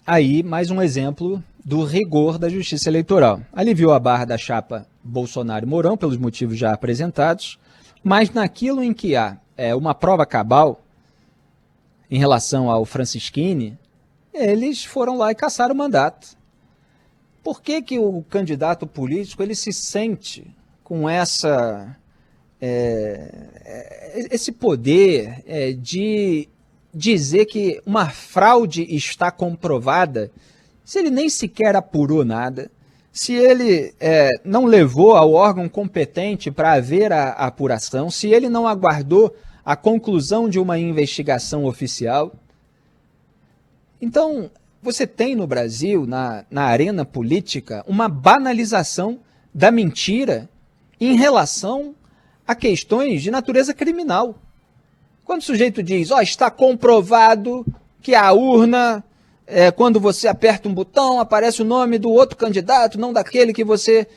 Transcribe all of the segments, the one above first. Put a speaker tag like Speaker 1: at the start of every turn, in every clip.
Speaker 1: aí mais um exemplo do rigor da justiça eleitoral. Aliviou a barra da chapa Bolsonaro-Mourão, pelos motivos já apresentados, mas naquilo em que há uma prova cabal em relação ao Francisquini, eles foram lá e cassaram o mandato. Por que que o candidato político ele se sente com esse poder de dizer que uma fraude está comprovada, se ele nem sequer apurou nada, se ele não levou ao órgão competente para haver a apuração, se ele não aguardou a conclusão de uma investigação oficial? Então, você tem no Brasil, na arena política, uma banalização da mentira em relação a questões de natureza criminal. Quando o sujeito diz, está comprovado que a urna, quando você aperta um botão, aparece o nome do outro candidato, não daquele que você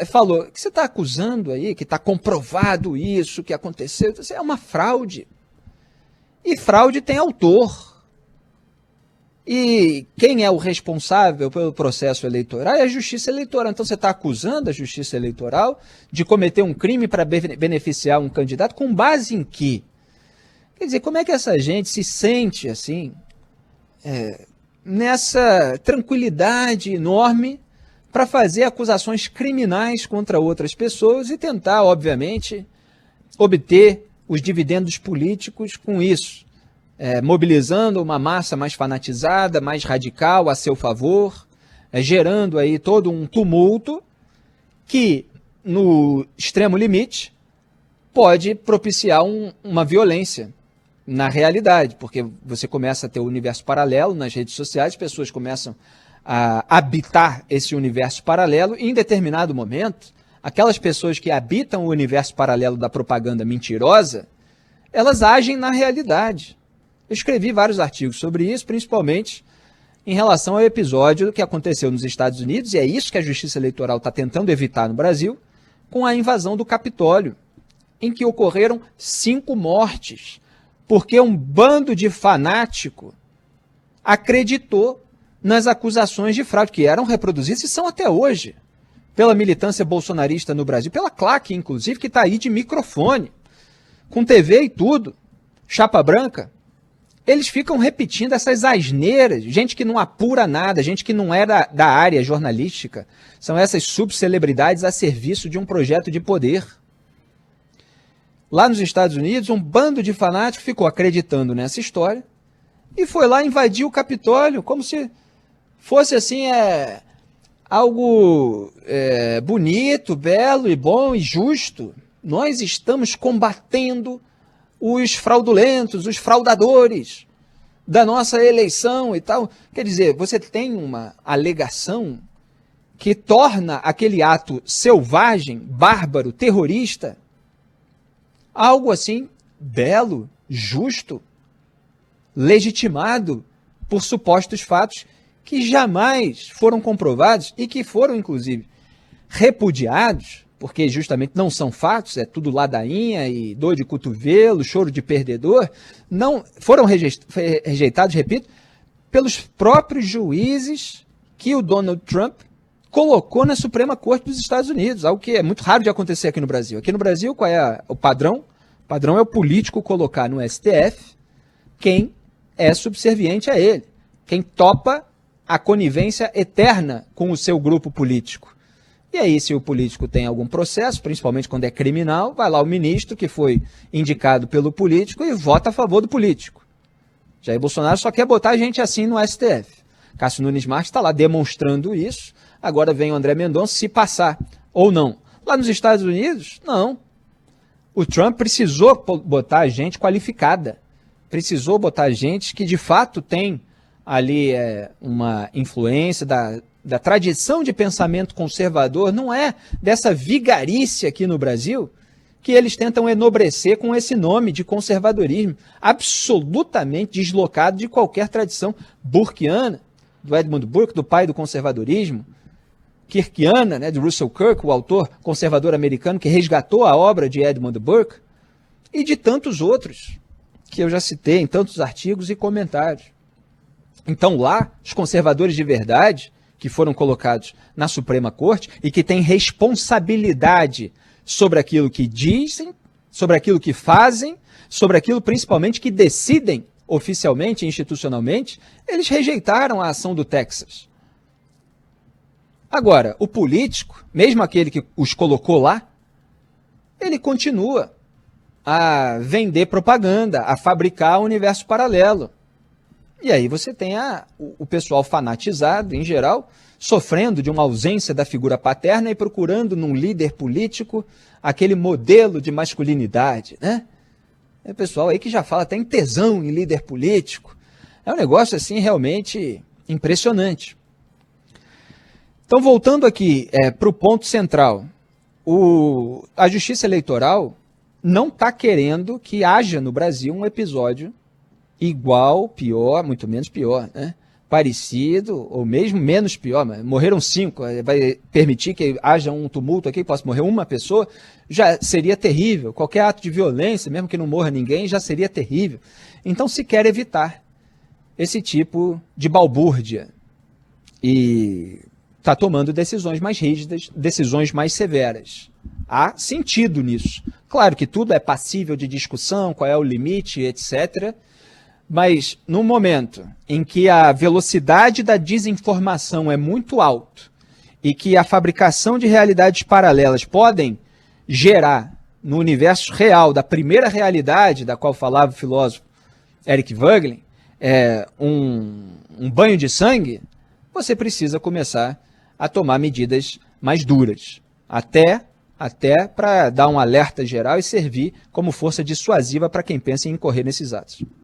Speaker 1: falou. O que você está acusando aí, que está comprovado isso, que aconteceu? Isso é uma fraude. E fraude tem autor. E quem é o responsável pelo processo eleitoral é a Justiça Eleitoral. Então você está acusando a Justiça Eleitoral de cometer um crime para beneficiar um candidato com base em quê? Quer dizer, como é que essa gente se sente assim, nessa tranquilidade enorme para fazer acusações criminais contra outras pessoas e tentar, obviamente, obter os dividendos políticos com isso? Mobilizando uma massa mais fanatizada, mais radical a seu favor, gerando aí todo um tumulto que, no extremo limite, pode propiciar uma violência na realidade, porque você começa a ter o universo paralelo nas redes sociais, as pessoas começam a habitar esse universo paralelo e, em determinado momento, aquelas pessoas que habitam o universo paralelo da propaganda mentirosa, elas agem na realidade. Eu escrevi vários artigos sobre isso, principalmente em relação ao episódio que aconteceu nos Estados Unidos, e é isso que a Justiça Eleitoral está tentando evitar no Brasil, com a invasão do Capitólio, em que ocorreram 5 mortes, porque um bando de fanático acreditou nas acusações de fraude, que eram reproduzidas e são até hoje, pela militância bolsonarista no Brasil, pela claque, inclusive, que está aí de microfone, com TV e tudo, chapa branca. Eles ficam repetindo essas asneiras, gente que não apura nada, gente que não é da área jornalística. São essas subcelebridades a serviço de um projeto de poder. Lá nos Estados Unidos, um bando de fanáticos ficou acreditando nessa história e foi lá invadir o Capitólio, como se fosse assim, algo bonito, belo e bom e justo. Nós estamos combatendo os fraudulentos, os fraudadores da nossa eleição e tal. Quer dizer, você tem uma alegação que torna aquele ato selvagem, bárbaro, terrorista, algo assim belo, justo, legitimado por supostos fatos que jamais foram comprovados e que foram, inclusive, repudiados, porque justamente não são fatos, é tudo ladainha e dor de cotovelo, choro de perdedor, não foram rejeitados, repito, pelos próprios juízes que o Donald Trump colocou na Suprema Corte dos Estados Unidos, algo que é muito raro de acontecer aqui no Brasil. Aqui no Brasil, qual é o padrão? O padrão é o político colocar no STF quem é subserviente a ele, quem topa a conivência eterna com o seu grupo político. E aí, se o político tem algum processo, principalmente quando é criminal, vai lá o ministro que foi indicado pelo político e vota a favor do político. Jair Bolsonaro só quer botar gente assim no STF. Cássio Nunes Marques está lá demonstrando isso. Agora vem o André Mendonça se passar ou não. Lá nos Estados Unidos, não. O Trump precisou botar gente qualificada. Precisou botar gente que de fato tem ali uma influência da tradição de pensamento conservador, não é dessa vigarice aqui no Brasil que eles tentam enobrecer com esse nome de conservadorismo, absolutamente deslocado de qualquer tradição burkeana, do Edmund Burke, do pai do conservadorismo, kirkiana, né, de Russell Kirk, o autor conservador americano que resgatou a obra de Edmund Burke, e de tantos outros que eu já citei em tantos artigos e comentários. Então lá, os conservadores de verdade, que foram colocados na Suprema Corte e que têm responsabilidade sobre aquilo que dizem, sobre aquilo que fazem, sobre aquilo principalmente que decidem oficialmente e institucionalmente, eles rejeitaram a ação do Texas. Agora, o político, mesmo aquele que os colocou lá, ele continua a vender propaganda, a fabricar um universo paralelo. E aí você tem o pessoal fanatizado, em geral, sofrendo de uma ausência da figura paterna e procurando num líder político aquele modelo de masculinidade, né? É o pessoal aí que já fala até em tesão em líder político. É um negócio assim realmente impressionante. Então, voltando aqui para o ponto central, a Justiça Eleitoral não está querendo que haja no Brasil um episódio igual, pior, muito menos pior, né? Parecido, ou mesmo menos pior, mas morreram 5, vai permitir que haja um tumulto aqui, possa morrer uma pessoa, já seria terrível. Qualquer ato de violência, mesmo que não morra ninguém, já seria terrível. Então se quer evitar esse tipo de balbúrdia e está tomando decisões mais rígidas, decisões mais severas. Há sentido nisso. Claro que tudo é passível de discussão, qual é o limite, etc., mas no momento em que a velocidade da desinformação é muito alta e que a fabricação de realidades paralelas podem gerar, no universo real, da primeira realidade da qual falava o filósofo Eric Voegelin, um banho de sangue, você precisa começar a tomar medidas mais duras, até para dar um alerta geral e servir como força dissuasiva para quem pensa em incorrer nesses atos.